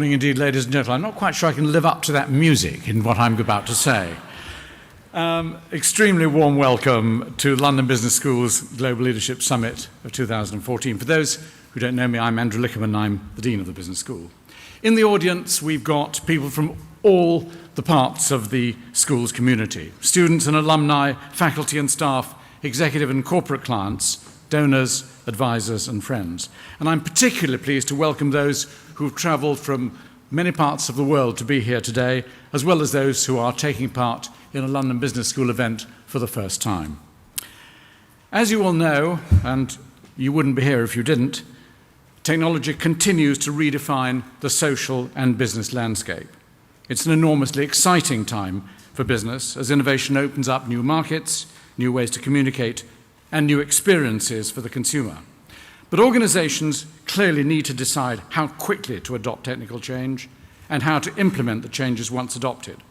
morning indeed, ladies and gentlemen. I'm not quite sure I can live up to that music in what I'm about to say. Extremely warm welcome to London Business School's Global Leadership Summit of 2014. For those who don't know me, I'm Andrew Likierman, I'm the Dean of the Business School. In the audience, we've got people from all the parts of the school's community, students and alumni, faculty and staff, executive and corporate clients, donors, advisors and friends. And I'm particularly pleased to welcome those who've travelled from many parts of the world to be here today, as well as those who are taking part in a London Business School event for the first time. As you all know, and you wouldn't be here if you didn't, technology continues to redefine the social and business landscape. It's an enormously exciting time for business as innovation opens up new markets, new ways to communicate, and new experiences for the consumer. But organizations clearly need to decide how quickly to adopt technical change and how to implement the changes once adopted.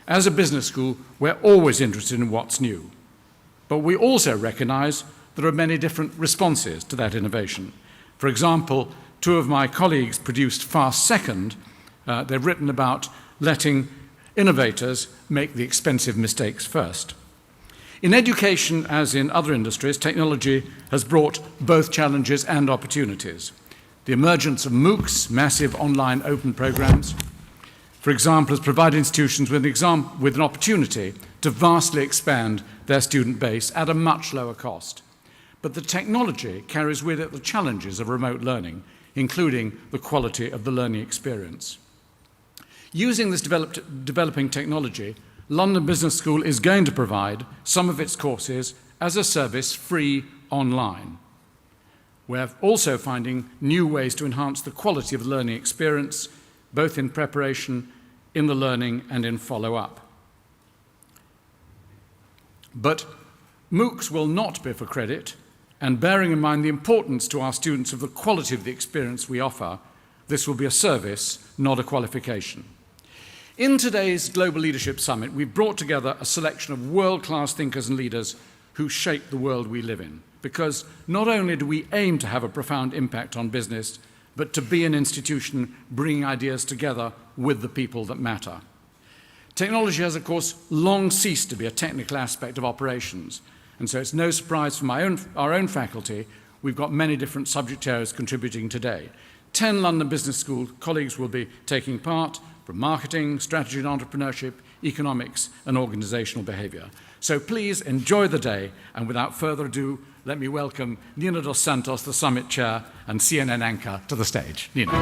As a business school, we're always interested in what's new. But we also recognize there are many different responses to that innovation. For example, two of my colleagues produced Fast Second. They've written about letting innovators make the expensive mistakes first. In education, as in other industries, technology has brought both challenges and opportunities. The emergence of MOOCs, massive online open programs, for example, has provided institutions with an opportunity to vastly expand their student base at a much lower cost. But the technology carries with it the challenges of remote learning, including the quality of the learning experience. Using this developing technology, London Business School is going to provide some of its courses as a service free online. We're also finding new ways to enhance the quality of the learning experience, both in preparation, in the learning, and in follow-up. But MOOCs will not be for credit, and bearing in mind the importance to our students of the quality of the experience we offer, this will be a service, not a qualification. In today's Global Leadership Summit, we've brought together a selection of world-class thinkers and leaders who shape the world we live in, because not only do we aim to have a profound impact on business, but to be an institution bringing ideas together with the people that matter. Technology has, of course, long ceased to be a technical aspect of operations, and so it's no surprise from our own faculty, we've got many different subject areas contributing today. 10 London Business School colleagues will be taking part, from marketing, strategy and entrepreneurship, economics, and organizational behavior. So please enjoy the day, and without further ado, let me welcome Nina dos Santos, the Summit Chair and CNN anchor, to the stage. Nina.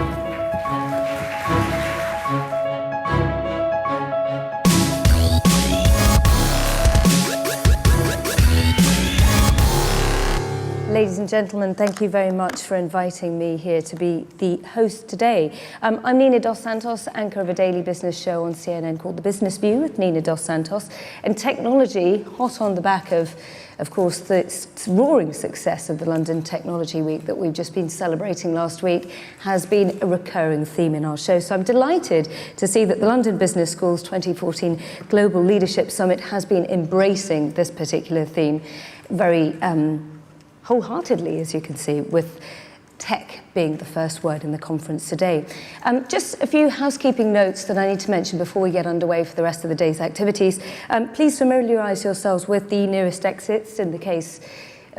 Ladies and gentlemen, thank you very much for inviting me here to be the host today. I'm Nina dos Santos, anchor of a daily business show on CNN called The Business View with Nina dos Santos. And technology, hot on the back of course, the roaring success of the London Technology Week that we've just been celebrating last week, has been a recurring theme in our show. So I'm delighted to see that the London Business School's 2014 Global Leadership Summit has been embracing this particular theme very wholeheartedly, as you can see, with tech being the first word in the conference today. Just a few housekeeping notes that I need to mention before we get underway for the rest of the day's activities. Please familiarise yourselves with the nearest exits. In the case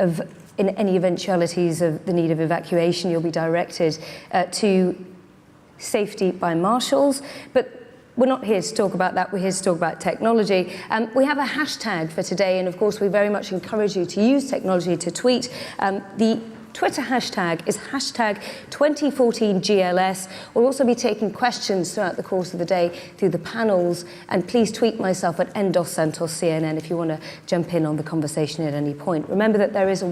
of in any eventualities of the need of evacuation, you'll be directed to safety by marshals. But we're not here to talk about that, we're here to talk about technology. We have a hashtag for today, and of course we very much encourage you to use technology to tweet. The Twitter hashtag is hashtag 2014GLS. We'll also be taking questions throughout the course of the day through the panels, and please tweet myself at @NDosSantosCNN if you want to jump in on the conversation at any point. Remember that there is a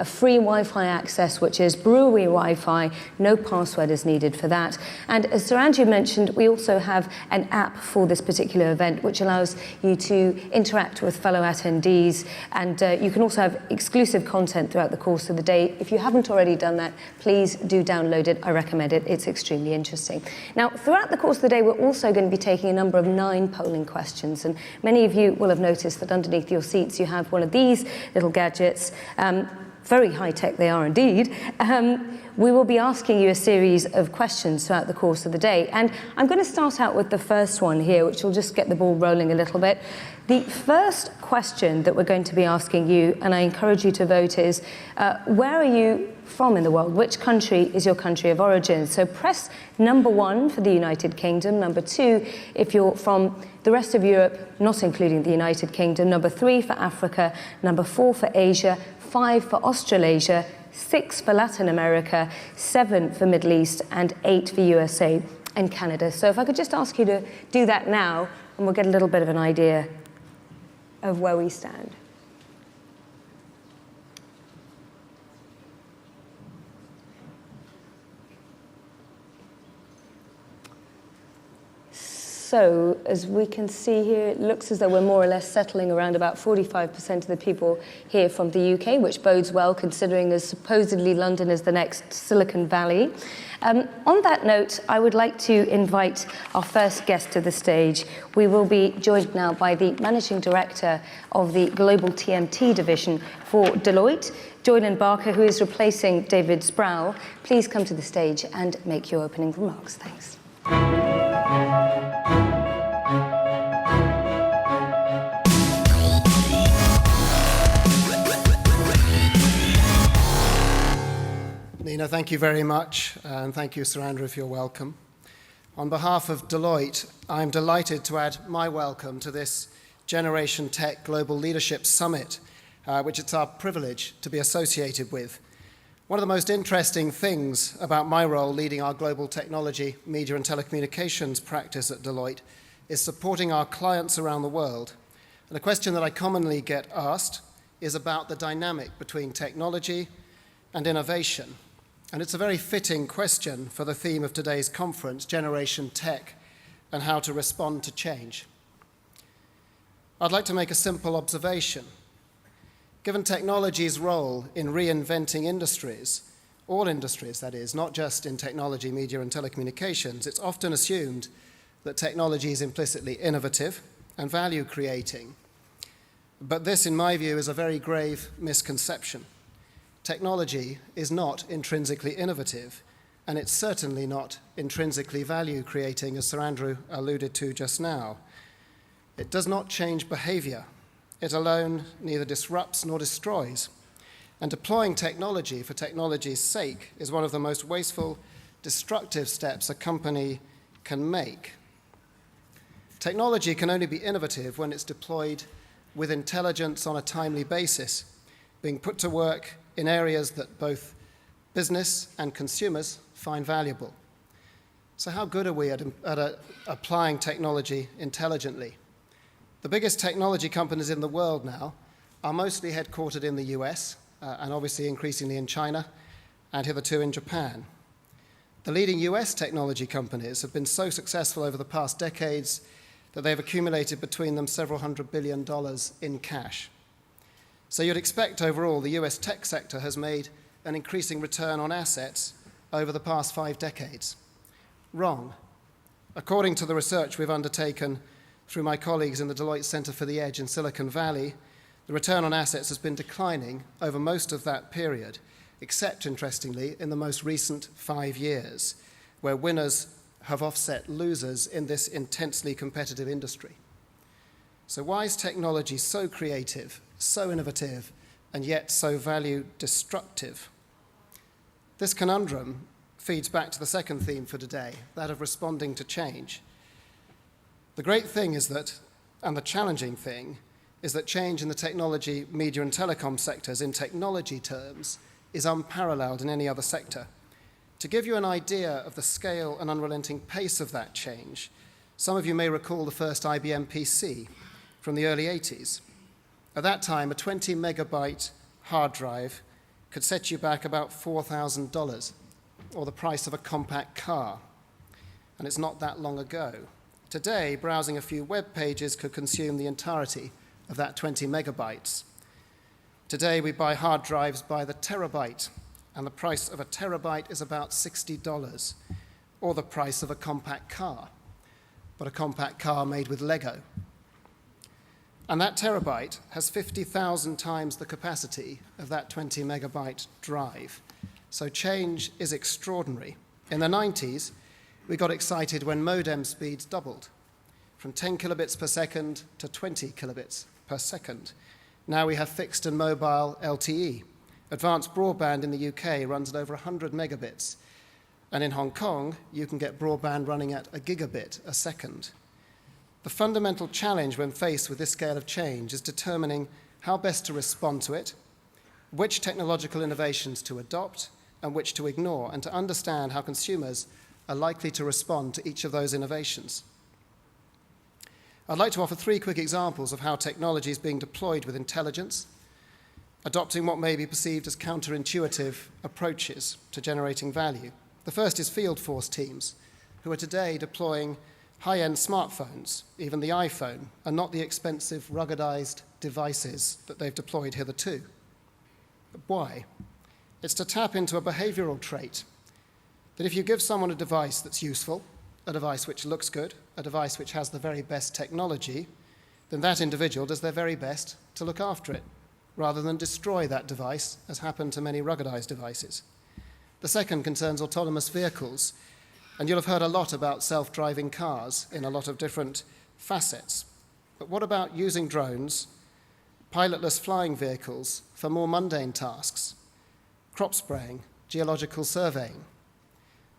free Wi-Fi access, which is brewery Wi-Fi. No password is needed for that. And as Sir Andrew mentioned, we also have an app for this particular event, which allows you to interact with fellow attendees, and you can also have exclusive content throughout the course of the day. If you haven't already done that, please do download it. I recommend it. It's extremely interesting. Now, throughout the course of the day, we're also going to be taking a number of 9 polling questions, and many of you will have noticed that underneath your seats you have one of these little gadgets. very high-tech they are indeed, we will be asking you a series of questions throughout the course of the day. And I'm going to start out with the first one here, which will just get the ball rolling a little bit. The first question that we're going to be asking you, and I encourage you to vote, is where are you from in the world? Which country is your country of origin? So press number 1 for the United Kingdom, number 2 if you're from the rest of Europe, not including the United Kingdom, number 3 for Africa, number 4 for Asia, 5 for Australasia, 6 for Latin America, 7 for Middle East, and 8 for USA and Canada. So if I could just ask you to do that now, and we'll get a little bit of an idea of where we stand. So, as we can see here, it looks as though we're more or less settling around about 45% of the people here from the UK, which bodes well considering that supposedly London is the next Silicon Valley. On that note, I would like to invite our first guest to the stage. We will be joined now by the Managing Director of the Global TMT Division for Deloitte, Joylan Barker, who is replacing David Sproul. Please come to the stage and make your opening remarks. Thanks. Nina, thank you very much, and thank you, Sir Andrew, for your welcome. On behalf of Deloitte, I'm delighted to add my welcome to this Generation Tech Global Leadership Summit, which it's our privilege to be associated with. One of the most interesting things about my role leading our global technology, media and telecommunications practice at Deloitte is supporting our clients around the world. And a question that I commonly get asked is about the dynamic between technology and innovation. And it's a very fitting question for the theme of today's conference, Generation Tech, and how to respond to change. I'd like to make a simple observation. Given technology's role in reinventing industries, all industries that is, not just in technology, media and telecommunications, it's often assumed that technology is implicitly innovative and value creating. But this, in my view, is a very grave misconception. Technology is not intrinsically innovative, and it's certainly not intrinsically value-creating, as Sir Andrew alluded to just now. It does not change behavior. It alone neither disrupts nor destroys. And deploying technology for technology's sake is one of the most wasteful, destructive steps a company can make. Technology can only be innovative when it's deployed with intelligence on a timely basis, being put to work in areas that both business and consumers find valuable. So how good are we at applying technology intelligently? The biggest technology companies in the world now are mostly headquartered in the US, and obviously increasingly in China, and hitherto in Japan. The leading US technology companies have been so successful over the past decades that they've accumulated between them several $100 billion in cash. So you'd expect overall the US tech sector has made an increasing return on assets over the past 5 decades. Wrong. According to the research we've undertaken through my colleagues in the Deloitte Center for the Edge in Silicon Valley, the return on assets has been declining over most of that period, except, interestingly, in the most recent 5 years, where winners have offset losers in this intensely competitive industry. So why is technology so creative, so innovative, and yet so value destructive? This conundrum feeds back to the second theme for today, that of responding to change. The great thing is that, and the challenging thing, is that change in the technology, media and telecom sectors in technology terms is unparalleled in any other sector. To give you an idea of the scale and unrelenting pace of that change, some of you may recall the first IBM PC from the early 80s. At that time, a 20 megabyte hard drive could set you back about $4,000, or the price of a compact car. And it's not that long ago. Today, browsing a few web pages could consume the entirety of that 20 megabytes. Today, we buy hard drives by the terabyte, and the price of a terabyte is about $60, or the price of a compact car, but a compact car made with Lego. And that terabyte has 50,000 times the capacity of that 20 megabyte drive. So change is extraordinary. In the 90s, we got excited when modem speeds doubled, from 10 kilobits per second to 20 kilobits per second. Now we have fixed and mobile LTE. Advanced broadband in the UK runs at over 100 megabits. And in Hong Kong, you can get broadband running at a gigabit a second. The fundamental challenge when faced with this scale of change is determining how best to respond to it, which technological innovations to adopt, and which to ignore, and to understand how consumers are likely to respond to each of those innovations. I'd like to offer 3 quick examples of how technology is being deployed with intelligence, adopting what may be perceived as counterintuitive approaches to generating value. The first is field force teams, who are today deploying high-end smartphones, even the iPhone, and not the expensive, ruggedized devices that they've deployed hitherto. But why? It's to tap into a behavioral trait that if you give someone a device that's useful, a device which looks good, a device which has the very best technology, then that individual does their very best to look after it, rather than destroy that device, as happened to many ruggedized devices. The second concerns autonomous vehicles. And you'll have heard a lot about self-driving cars in a lot of different facets. But what about using drones, pilotless flying vehicles for more mundane tasks, crop spraying, geological surveying?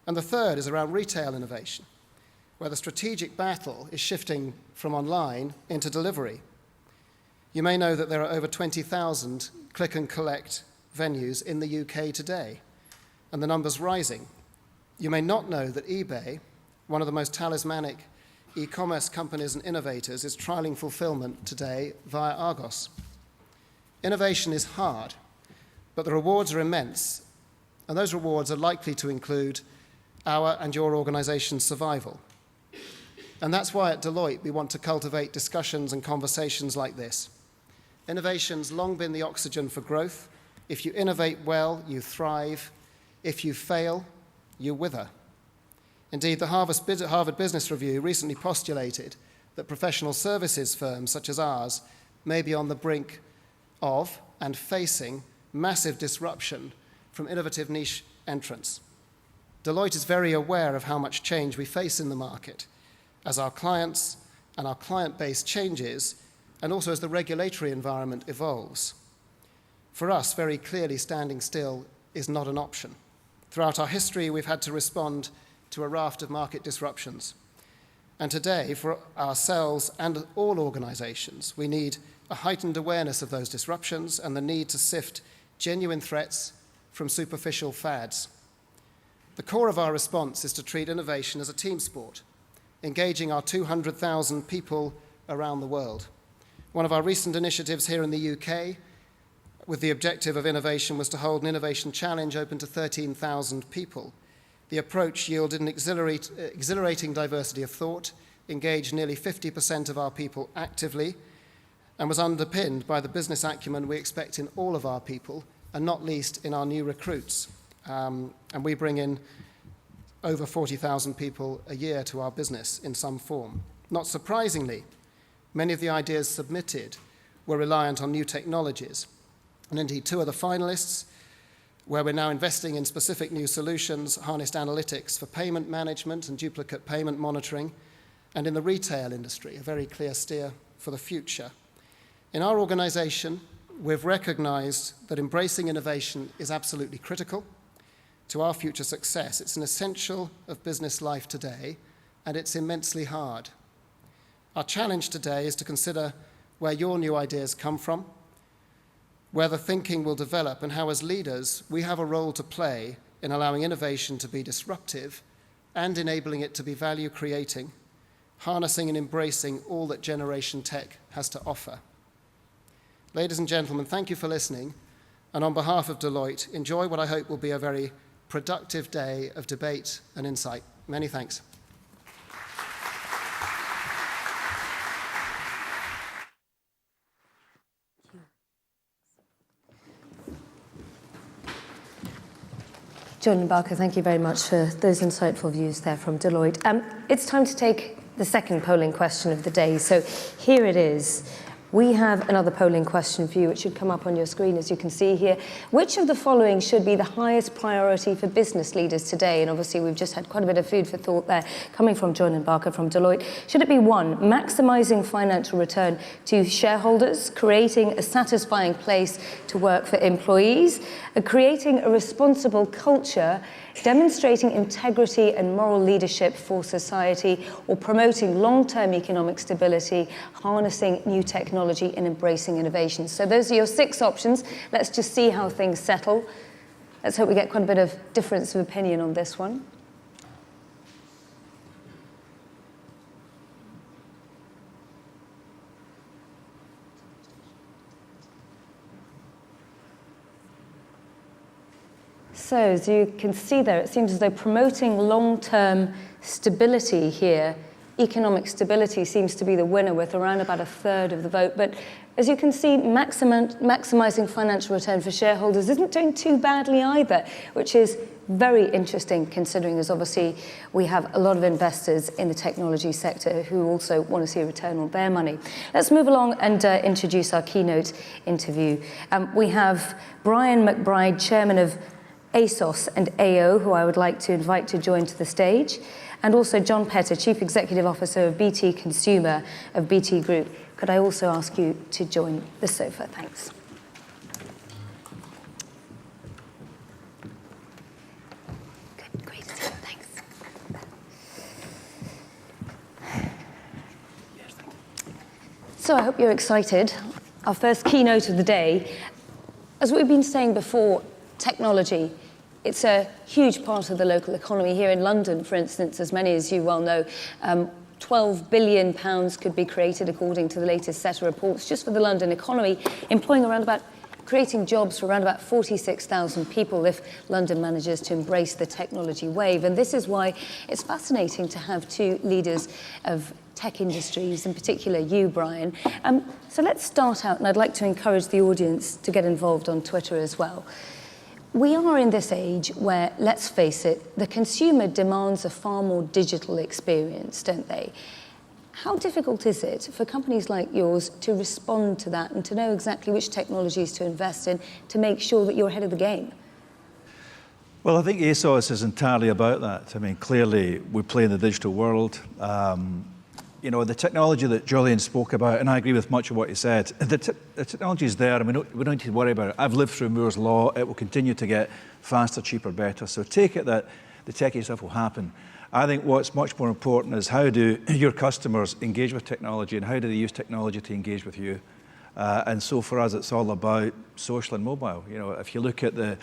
And the third is around retail innovation, where the strategic battle is shifting from online into delivery. You may know that there are over 20,000 click and collect venues in the UK today, and the number's rising. You may not know that eBay, one of the most talismanic e-commerce companies and innovators, is trialing fulfillment today via Argos. Innovation is hard, but the rewards are immense, and those rewards are likely to include our and your organization's survival. And that's why at Deloitte we want to cultivate discussions and conversations like this. Innovation's long been the oxygen for growth. If you innovate well, you thrive. If you fail, you wither. Indeed, the Harvard Business Review recently postulated that professional services firms such as ours may be on the brink of and facing massive disruption from innovative niche entrants. Deloitte is very aware of how much change we face in the market as our clients and our client base changes, and also as the regulatory environment evolves. For us, very clearly, standing still is not an option. Throughout our history, we've had to respond to a raft of market disruptions. And today, for ourselves and all organizations, we need a heightened awareness of those disruptions and the need to sift genuine threats from superficial fads. The core of our response is to treat innovation as a team sport, engaging our 200,000 people around the world. One of our recent initiatives here in the UK, with the objective of innovation, was to hold an innovation challenge open to 13,000 people. The approach yielded an exhilarating diversity of thought, engaged nearly 50% of our people actively, and was underpinned by the business acumen we expect in all of our people, and not least in our new recruits. And we bring in over 40,000 people a year to our business in some form. Not surprisingly, many of the ideas submitted were reliant on new technologies. And indeed, 2 of the finalists, where we're now investing in specific new solutions, harnessed analytics for payment management and duplicate payment monitoring, and in the retail industry, a very clear steer for the future. In our organization, we've recognized that embracing innovation is absolutely critical to our future success. It's an essential of business life today, and it's immensely hard. Our challenge today is to consider where your new ideas come from, where the thinking will develop, and how as leaders we have a role to play in allowing innovation to be disruptive and enabling it to be value creating, harnessing and embracing all that generation tech has to offer. Ladies and gentlemen, thank you for listening, and on behalf of Deloitte, enjoy what I hope will be a very productive day of debate and insight. Many thanks. John and Barker, thank you very much for those insightful views there from Deloitte. It's time to take the second polling question of the day. So here it is. We have another polling question for you, which should come up on your screen, as you can see here. Which of the following should be the highest priority for business leaders today? And obviously, we've just had quite a bit of food for thought there, coming from John and Barker from Deloitte. Should it be 1, maximising financial return to shareholders, creating a satisfying place to work for employees, creating a responsible culture, demonstrating integrity and moral leadership for society, or promoting long-term economic stability, harnessing new technology and embracing innovation? So those are your 6 options. Let's just see how things settle. Let's hope we get quite a bit of difference of opinion on this one. So as you can see there, it seems as though promoting long-term stability here, economic stability, seems to be the winner with around about 1/3 of the vote. But as you can see, maximising financial return for shareholders isn't doing too badly either, which is very interesting considering as obviously we have a lot of investors in the technology sector who also want to see a return on their money. Let's move along and introduce our keynote interview. We have Brian McBride, Chairman of ASOS and AO, who I would like to invite to join to the stage, and also John Petter, Chief Executive Officer of BT Consumer of BT Group. Could I also ask you to join the sofa? Thanks. Good, great to see you. Thanks. So I hope you're excited. Our first keynote of the day. As we've been saying before, technology, it's a huge part of the local economy. Here in London, for instance, as many as you well know, £12 billion could be created according to the latest set of reports just for the London economy, employing creating jobs for around about 46,000 people if London manages to embrace the technology wave. And this is why it's fascinating to have 2 leaders of tech industries, in particular you, Brian. So let's start out, and I'd like to encourage the audience to get involved on Twitter as well. We are in this age where, let's face it, the consumer demands a far more digital experience, don't they? How difficult is it for companies like yours to respond to that and to know exactly which technologies to invest in to make sure that you're ahead of the game? Well, I think ASOS is entirely about that. I mean, clearly, we play in the digital world. You know, the technology that Julian spoke about, and I agree with much of what he said, the technology is there, and we don't need to worry about it. I've lived through Moore's Law. It will continue to get faster, cheaper, better. So take it that the techie stuff will happen. I think what's much more important is how do your customers engage with technology, and how do they use technology to engage with you? And so for us, it's all about social and mobile. You know, if you look at the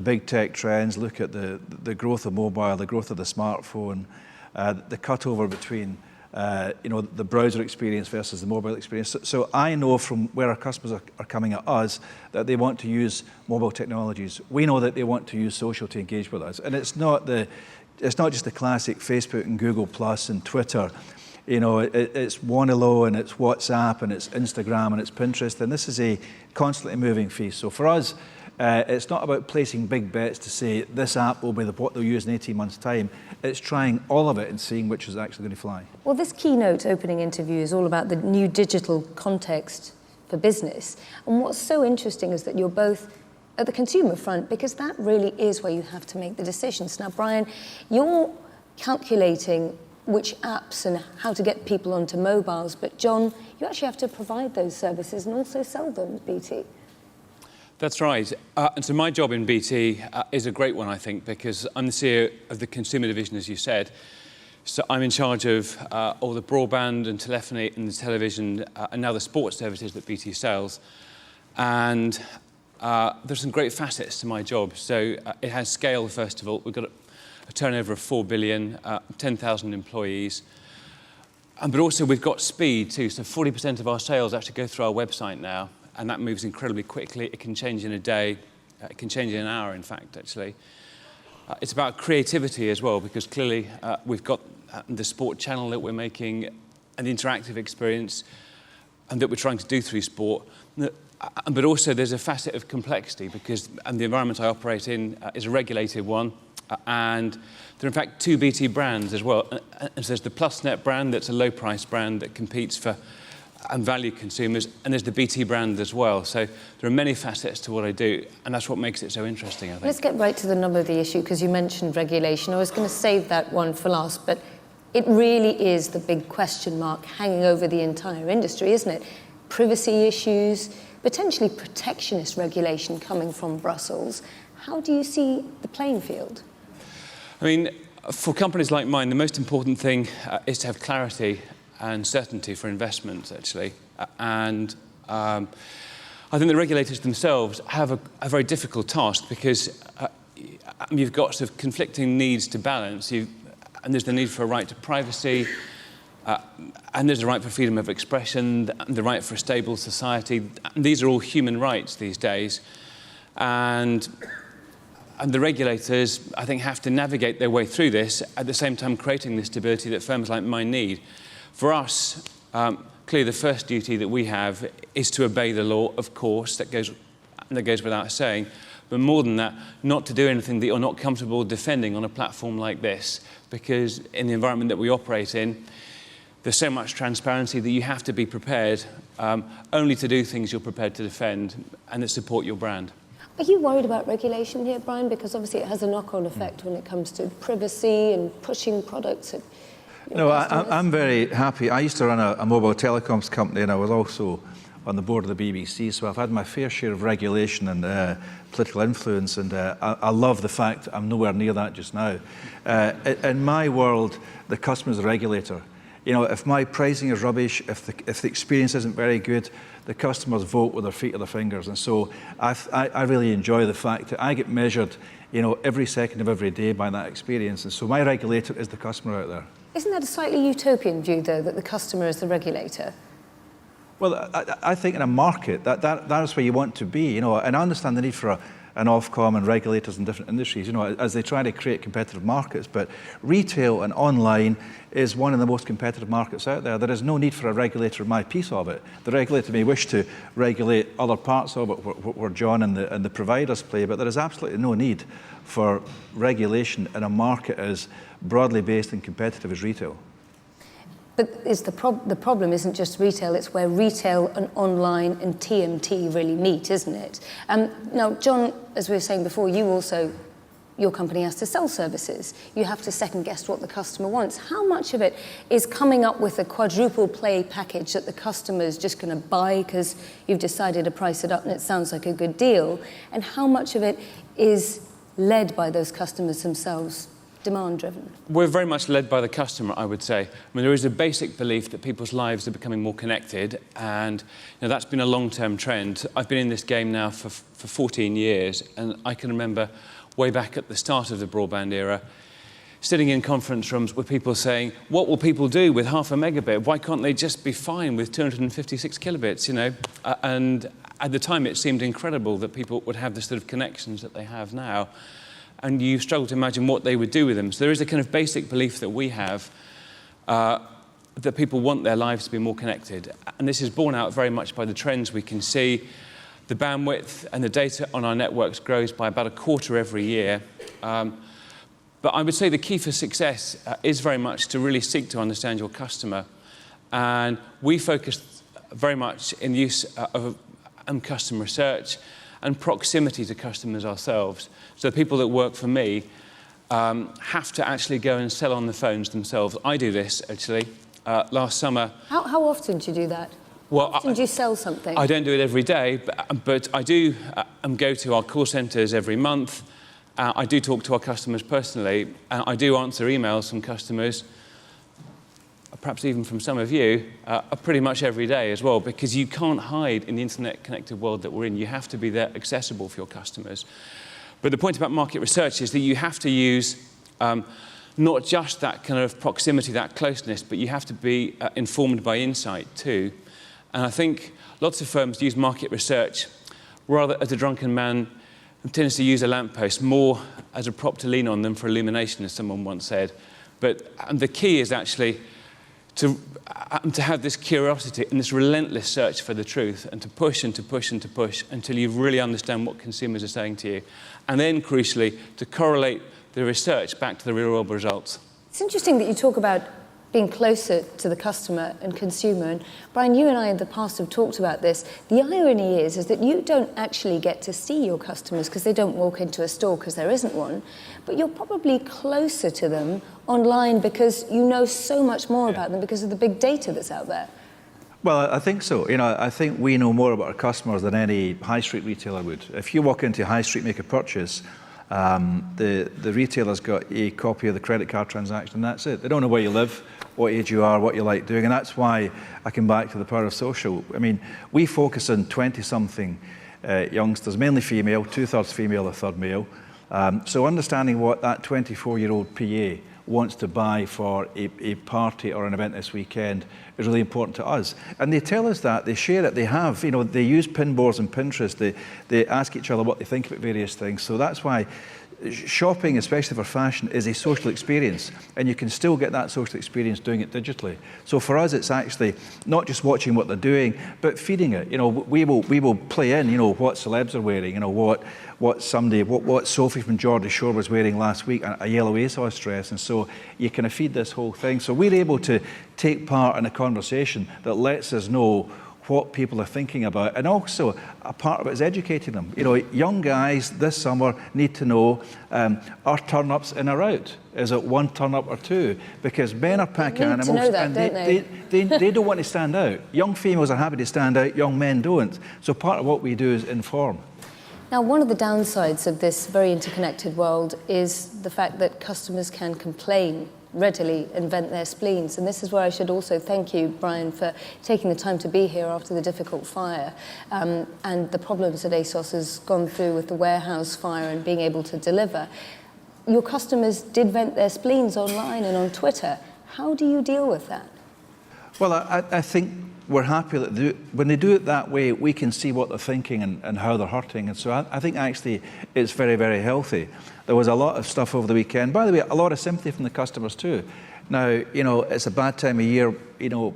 big tech trends, look at the growth of mobile, the growth of the smartphone, the cutover between you know, the browser experience versus the mobile experience. So I know from where our customers are coming at us that they want to use mobile technologies. We know that they want to use social to engage with us. And it's not just the classic Facebook and Google Plus and Twitter. You know, it's Wanelo and it's WhatsApp and it's Instagram and it's Pinterest. And this is a constantly moving feast. So for us, it's not about placing big bets to say this app will be what they'll use in 18 months' time. It's trying all of it and seeing which is actually going to fly. Well, this keynote opening interview is all about the new digital context for business. And what's so interesting is that you're both at the consumer front, because that really is where you have to make the decisions. Now, Brian, you're calculating which apps and how to get people onto mobiles. But John, you actually have to provide those services and also sell them at BT. That's right. And so my job in BT is a great one, I think, because I'm the CEO of the consumer division, as you said. So I'm in charge of all the broadband and telephony and the television and now the sports services that BT sells. And there's some great facets to my job. So it has scale, first of all. We've got a turnover of 4 billion, 10,000 employees. But also we've got speed too. So 40% of our sales actually go through our website now. And that moves incredibly quickly. It can change in a day. It can change in an hour, in fact, actually. It's about creativity as well, because clearly we've got the sport channel that we're making, an interactive experience, and that we're trying to do through sport. But also there's a facet of complexity, because the environment I operate in is a regulated one. And there are, in fact, 2 BT brands as well. And so there's the PlusNet brand, that's a low-price brand that competes for and value consumers, and there's the BT brand as well. So there are many facets to what I do, and that's what makes it so interesting, I think. Let's get right to the nub of the issue, because you mentioned regulation. I was going to save that one for last, but it really is the big question mark hanging over the entire industry, isn't it? Privacy issues, potentially protectionist regulation coming from Brussels. How do you see the playing field? I mean, for companies like mine, the most important thing is to have clarity and certainty for investments, actually. And I think the regulators themselves have a very difficult task, because you've got sort of conflicting needs to balance. And there's the need for a right to privacy, and there's the right for freedom of expression, the right for a stable society. And these are all human rights these days. And the regulators, I think, have to navigate their way through this, at the same time creating the stability that firms like mine need. For us, clearly the first duty that we have is to obey the law, of course, that goes without saying. But more than that, not to do anything that you're not comfortable defending on a platform like this, because in the environment that we operate in, there's so much transparency that you have to be prepared only to do things you're prepared to defend and that support your brand. Are you worried about regulation here, Brian? Because obviously it has a knock-on effect when it comes to privacy and pushing products at No, I'm very happy. I used to run a mobile telecoms company, and I was also on the board of the BBC, so I've had my fair share of regulation and political influence, and I love the fact that I'm nowhere near that just now. In my world, the customer's the regulator. You know, if my pricing is rubbish, if the experience isn't very good, the customers vote with their feet or their fingers. And so I really enjoy the fact that I get measured, you know, every second of every day by that experience. And so my regulator is the customer out there. Isn't that a slightly utopian view, though, that the customer is the regulator? Well, I think in a market, that's where you want to be, you know, and I understand the need for an Ofcom and regulators in different industries, you know, as they try to create competitive markets. But retail and online is one of the most competitive markets out there. There is no need for a regulator in my piece of it. The regulator may wish to regulate other parts of it where John and the providers play, but there is absolutely no need for regulation in a market as broadly based and competitive as retail. But the problem isn't just retail, it's where retail and online and TMT really meet, isn't it? Now, John, as we were saying before, your company has to sell services. You have to second guess what the customer wants. How much of it is coming up with a quadruple play package that the customer is just going to buy because you've decided to price it up and it sounds like a good deal? And how much of it is led by those customers themselves? Demand-driven? We're very much led by the customer, I would say. I mean, there is a basic belief that people's lives are becoming more connected, and you know, that's been a long-term trend. I've been in this game now for 14 years, and I can remember way back at the start of the broadband era, sitting in conference rooms with people saying, what will people do with half a megabit? Why can't they just be fine with 256 kilobits, you know? And at the time, it seemed incredible that people would have the sort of connections that they have now. And you struggle to imagine what they would do with them. So there is a kind of basic belief that we have that people want their lives to be more connected. And this is borne out very much by the trends we can see. The bandwidth and the data on our networks grows by about a quarter every year. But I would say the key for success is very much to really seek to understand your customer. And we focus very much in the use of customer research and proximity to customers ourselves. So the people that work for me have to actually go and sell on the phones themselves. I do this, actually. Last summer... How often do you do that? Well, how often do you sell something? I don't do it every day, but I do go to our call centres every month. I do talk to our customers personally. I do answer emails from customers, perhaps even from some of you, pretty much every day as well, because you can't hide in the internet-connected world that we're in. You have to be there accessible for your customers. But the point about market research is that you have to use not just that kind of proximity, that closeness, but you have to be informed by insight too. And I think lots of firms use market research rather as a drunken man tends to use a lamppost, more as a prop to lean on than for illumination, as someone once said. But the key is actually to have this curiosity and this relentless search for the truth, and to push and to push and to push until you really understand what consumers are saying to you. And then, crucially, to correlate the research back to the real-world results. It's interesting that you talk about being closer to the customer and consumer. And Brian, you and I in the past have talked about this. The irony is that you don't actually get to see your customers because they don't walk into a store because there isn't one, but you're probably closer to them online because you know so much more about them because of the big data that's out there. Well, I think so. I think we know more about our customers than any high street retailer would. If you walk into a high street, make a purchase, the retailer's got a copy of the credit card transaction, and that's it. They don't know where you live, what age you are, what you like doing, and that's why I come back to the power of social. I mean, we focus on 20-something youngsters, mainly female, 2/3 female, 1/3 male. So understanding what that 24-year-old PA wants to buy for a party or an event this weekend is really important to us. And they tell us that, they share it, they use pin boards and Pinterest, they ask each other what they think about various things. So that's why shopping, especially for fashion, is a social experience, and you can still get that social experience doing it digitally. So for us, it's actually not just watching what they're doing, but feeding it. We will play in, what celebs are wearing, what Sophie from Geordie Shore was wearing last week, a yellow ASOS dress, and so you kind of feed this whole thing. So we're able to take part in a conversation that lets us know what people are thinking about, and also a part of it is educating them. Young guys this summer need to know, are turn-ups in or out? Is it one turn-up or two? Because men are pack animals, know that, and they don't want to stand out. Young females are happy to stand out, young men don't. So part of what we do is inform. Now, one of the downsides of this very interconnected world is the fact that customers can complain readily and vent their spleens. And this is where I should also thank you, Brian, for taking the time to be here after the difficult fire and the problems that ASOS has gone through with the warehouse fire and being able to deliver. Your customers did vent their spleens online and on Twitter. How do you deal with that? Well, I think we're happy that when they do it that way, we can see what they're thinking and how they're hurting. And so I think actually it's very, very healthy. There was a lot of stuff over the weekend. By the way, a lot of sympathy from the customers too. Now, it's a bad time of year,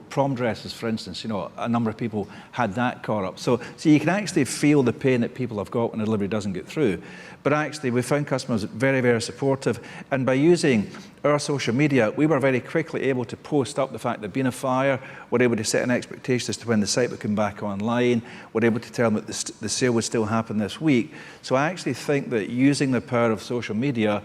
prom dresses, for instance, a number of people had that caught up. So you can actually feel the pain that people have got when a delivery doesn't get through. But actually, we found customers very, very supportive. And by using our social media, we were very quickly able to post up the fact there'd been a fire. We're able to set an expectation as to when the site would come back online. We're able to tell them that the sale would still happen this week. So I actually think that using the power of social media,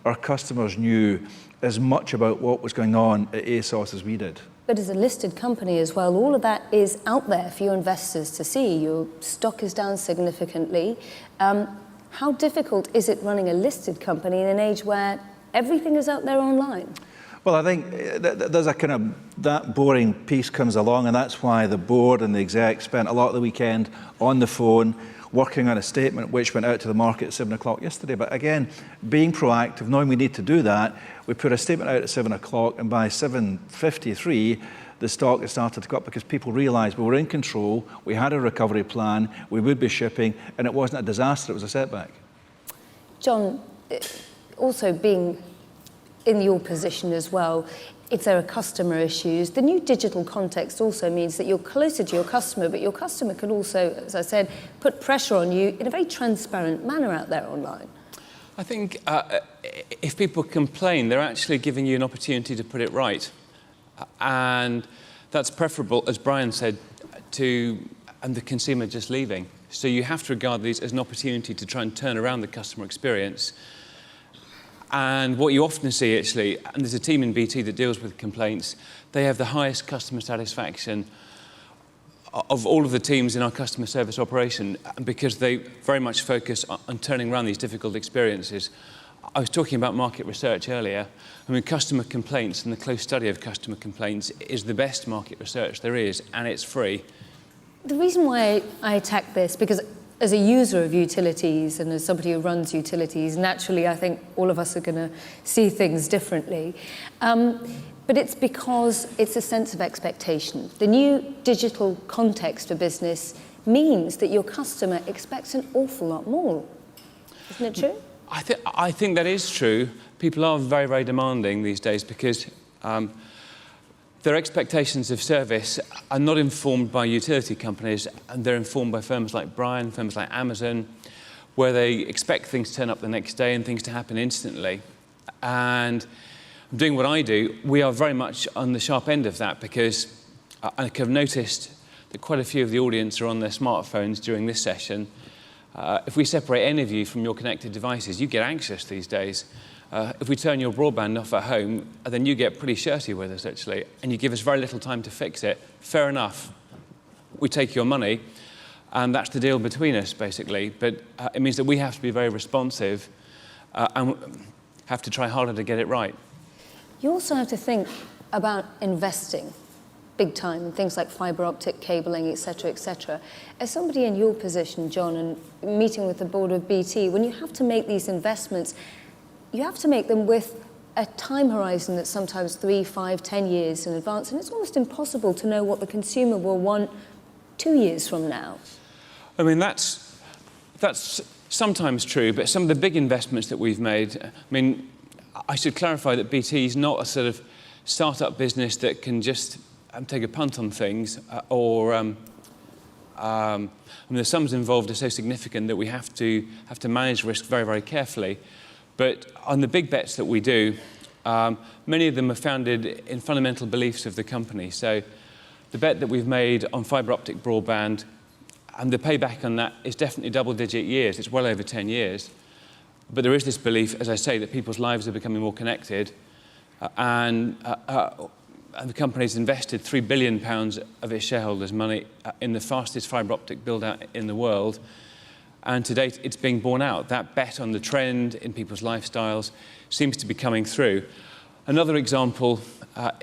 our customers knew as much about what was going on at ASOS as we did. But as a listed company as well, all of that is out there for your investors to see. Your stock is down significantly. How difficult is it running a listed company in an age where everything is out there online? Well, I think there's a kind of, that boring piece comes along, and that's why the board and the exec spent a lot of the weekend on the phone working on a statement which went out to the market at 7 o'clock yesterday. But again, being proactive, knowing we need to do that, we put a statement out at 7 o'clock, and by 7:53, the stock had started to go up because people realised we were in control, we had a recovery plan, we would be shipping, and it wasn't a disaster, it was a setback. John, also being in your position as well, if there are customer issues, the new digital context also means that you're closer to your customer, but your customer can also, as I said, put pressure on you in a very transparent manner out there online. I think if people complain, they're actually giving you an opportunity to put it right. And that's preferable, as Brian said, to the consumer just leaving. So you have to regard these as an opportunity to try and turn around the customer experience. And what you often see, actually, and there's a team in BT that deals with complaints, they have the highest customer satisfaction of all of the teams in our customer service operation because they very much focus on turning around these difficult experiences. I was talking about market research earlier. I mean, customer complaints and the close study of customer complaints is the best market research there is, and it's free. The reason why I attack this, because as a user of utilities and as somebody who runs utilities, naturally I think all of us are going to see things differently. But it's because it's a sense of expectation. The new digital context for business means that your customer expects an awful lot more. Isn't it true? I think that is true. People are very, very demanding these days because their expectations of service are not informed by utility companies, and they're informed by firms like Brian, firms like Amazon, where they expect things to turn up the next day and things to happen instantly. And doing what I do, we are very much on the sharp end of that, because I have noticed that quite a few of the audience are on their smartphones during this session. If we separate any of you from your connected devices, you get anxious these days. If we turn your broadband off at home, then you get pretty shirty with us, actually, and you give us very little time to fix it. Fair enough. We take your money, and that's the deal between us, basically. But it means that we have to be very responsive and have to try harder to get it right. You also have to think about investing big time in things like fibre optic cabling, etc., etc. As somebody in your position, John, and meeting with the board of BT, when you have to make these investments, you have to make them with a time horizon that's sometimes 3, 5, 10 years in advance, and it's almost impossible to know what the consumer will want 2 years from now. I mean, that's sometimes true, but some of the big investments that we've made, I mean, I should clarify that BT is not a sort of start-up business that can just take a punt on things, I mean, the sums involved are so significant that we have to manage risk very, very carefully. But on the big bets that we do, many of them are founded in fundamental beliefs of the company. So the bet that we've made on fibre optic broadband, and the payback on that is definitely double-digit years. It's well over 10 years. But there is this belief, as I say, that people's lives are becoming more connected, and the company's invested £3 billion of its shareholders' money in the fastest fibre optic build-out in the world. And to date, it's being borne out. That bet on the trend in people's lifestyles seems to be coming through. Another example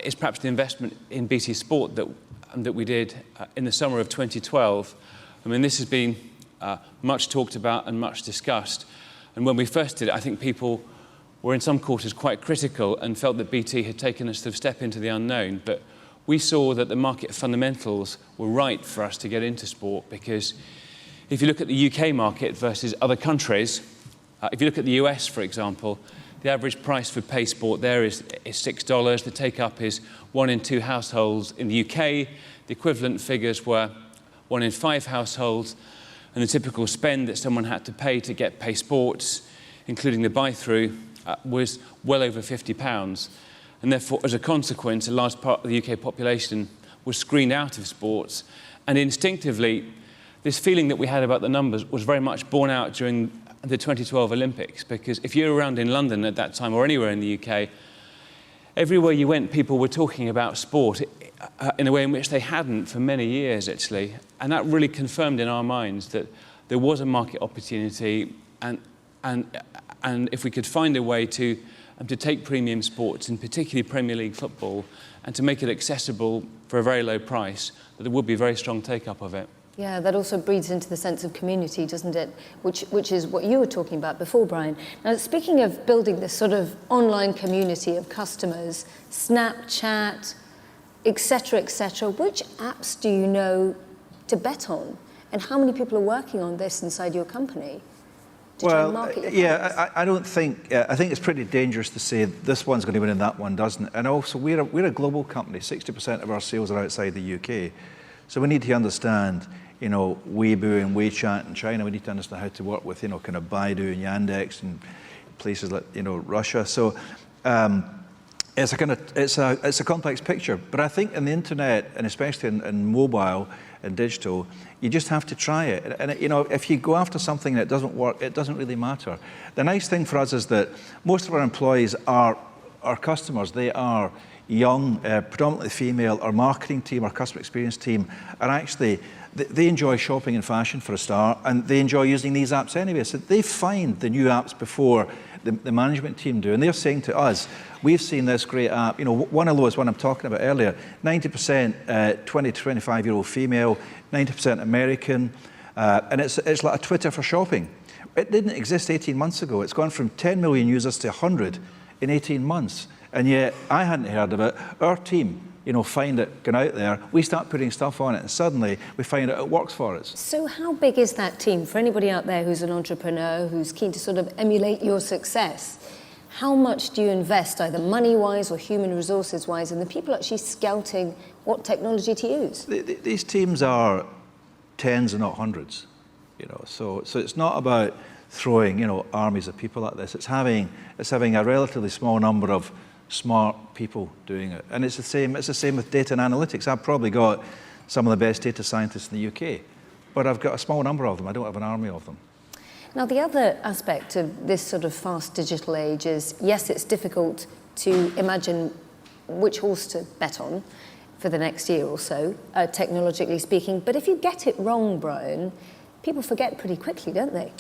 is perhaps the investment in BT Sport that we did in the summer of 2012. I mean, this has been much talked about and much discussed. And when we first did it, I think people were in some quarters quite critical and felt that BT had taken a sort of step into the unknown. But we saw that the market fundamentals were right for us to get into sport, because if you look at the UK market versus other countries, if you look at the US, for example, the average price for pay sport there is $6. The take-up is 1 in 2 households in the UK. The equivalent figures were 1 in 5 households. And the typical spend that someone had to pay to get pay sports, including the buy-through, was well over £50. And therefore, as a consequence, a large part of the UK population was screened out of sports. And instinctively, this feeling that we had about the numbers was very much borne out during the 2012 Olympics, because if you were around in London at that time or anywhere in the UK, everywhere you went, people were talking about sport in a way in which they hadn't for many years, actually. And that really confirmed in our minds that there was a market opportunity, and if we could find a way to take premium sports, and particularly Premier League football, and to make it accessible for a very low price, that there would be very strong take-up of it. Yeah, that also breeds into the sense of community, doesn't it? Which is what you were talking about before, Brian. Now, speaking of building this sort of online community of customers, Snapchat, etc., which apps do you know to bet on? And how many people are working on this inside your company? Well, yeah, I don't think, I think it's pretty dangerous to say this one's going to win and that one doesn't. And also, we're a global company. 60% of our sales are outside the UK. So we need to understand, you know, Weibo and WeChat in China. We need to understand how to work with, you know, kind of Baidu and Yandex and places like, you know, Russia. So it's a complex picture. But I think in the internet, and especially in mobile and digital, you just have to try it. And, you know, if you go after something that doesn't work, it doesn't really matter. The nice thing for us is that most of our employees are our customers. They are young, predominantly female. Our marketing team, our customer experience team, are actually, they enjoy shopping and fashion for a start, and they enjoy using these apps anyway. So they find the new apps before the management team do. And they're saying to us, we've seen this great app. You know, one of those, one I'm talking about earlier, 90% 20 to 25-year-old female, 90% American, and it's like a Twitter for shopping. It didn't exist 18 months ago. It's gone from 10 million users to 100 in 18 months. And yet, I hadn't heard of it. Our team, you know, find it, going out there, we start putting stuff on it, and suddenly we find out it works for us. So how big is that team? For anybody out there who's an entrepreneur, who's keen to sort of emulate your success, how much do you invest, either money-wise or human resources-wise, in the people actually scouting what technology to use? These teams are tens and not hundreds, you know. So it's not about throwing, you know, armies of people at this. It's having a relatively small number of smart people doing it. And it's the same with data and analytics. I've probably got some of the best data scientists in the UK, but I've got a small number of them. I don't have an army of them. Now, the other aspect of this sort of fast digital age is, yes, it's difficult to imagine which horse to bet on for the next year or so, technologically speaking. But if you get it wrong, Brian, people forget pretty quickly, don't they?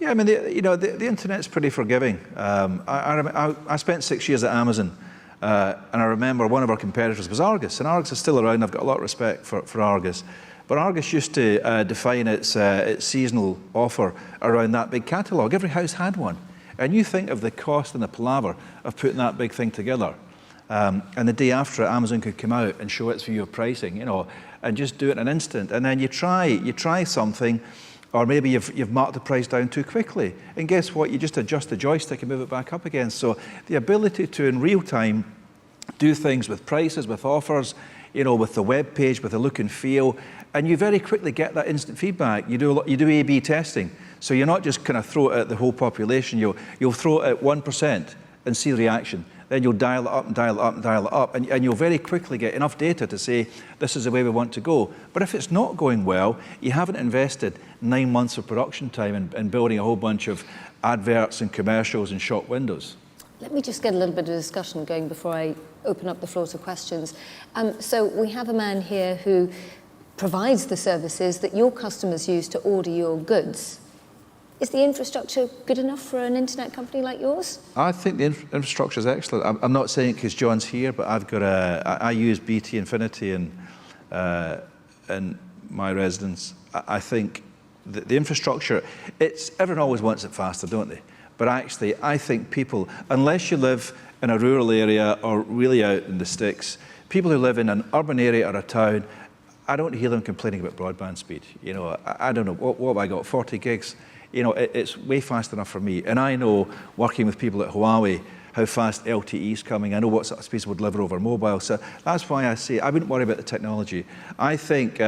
Yeah, I mean, the internet's pretty forgiving. I spent 6 years at Amazon, and I remember one of our competitors was Argus, and Argus is still around. I've got a lot of respect for Argus. But Argus used to define its seasonal offer around that big catalogue. Every house had one. And you think of the cost and the palaver of putting that big thing together. And the day after it, Amazon could come out and show its view of pricing, and just do it in an instant. And then you try something, or maybe you've marked the price down too quickly. And guess what? You just adjust the joystick and move it back up again. So the ability to, in real time, do things with prices, with offers, with the web page, with the look and feel, and you very quickly get that instant feedback. You do A/B testing, so you're not just kind of throw it at the whole population. You'll throw it at 1% and see the reaction. Then you'll dial it up and dial it up and dial it up, and you'll very quickly get enough data to say this is the way we want to go. But if it's not going well, you haven't invested 9 months of production time in building a whole bunch of adverts and commercials and shop windows. Let me just get a little bit of discussion going before I open up the floor to questions. So we have a man here who provides the services that your customers use to order your goods. Is the infrastructure good enough for an internet company like yours? I think the infrastructure is excellent. I'm not saying it because John's here, but I use BT Infinity in my residence. I think the infrastructure, everyone always wants it faster, don't they? But actually, I think people, unless you live in a rural area or really out in the sticks, people who live in an urban area or a town, I don't hear them complaining about broadband speed. I don't know, what have I got, 40 gigs? It's way fast enough for me. And I know, working with people at Huawei, how fast LTE is coming. I know what sort of speeds would deliver over mobile. So that's why I say I wouldn't worry about the technology. I think